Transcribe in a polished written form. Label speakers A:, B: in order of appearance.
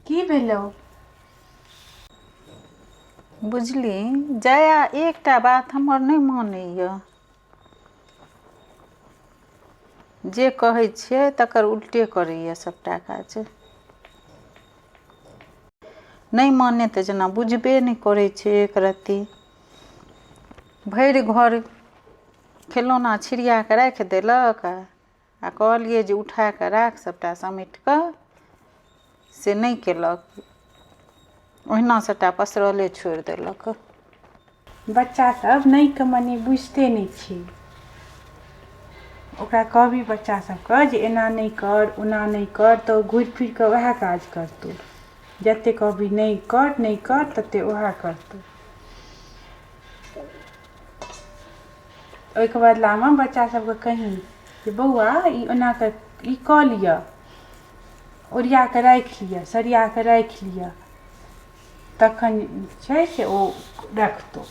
A: की भेलो?
B: बुझली जया एकटा बात हमर नहीं मानैए। जे कहै छियै तकर उल्टे करैए सबटा काज। नहीं माने तऽ जेना बुझबे नहीं करै छै एक रत्ती। भरि घर खिलौना छिड़िया कऽ राखि देलक आ कहलिए जे उठा कऽ राख सबटा समेट कऽ, से नहीं केलक। ओहिना सबटा पसरले छोड़ि देलक।
A: बच्चा सब नहीं के मने बुझते नहीं छै। ओकरा कहबी बच्चा सबके जे एना नहीं कर ओना नहीं कर तऽ घुरि फिर कऽ वएह काज करतौ। जते कहबी नहीं कर तते वएह करतौ। ओहिके बदलामे बच्चा सबके कही जे बौआ ई ओना कऽ ई कऽ लिअ, ओरिया कऽ राखि लिअ, सरिया कऽ राखि लिअ, तखन छै से ओ रखतौ।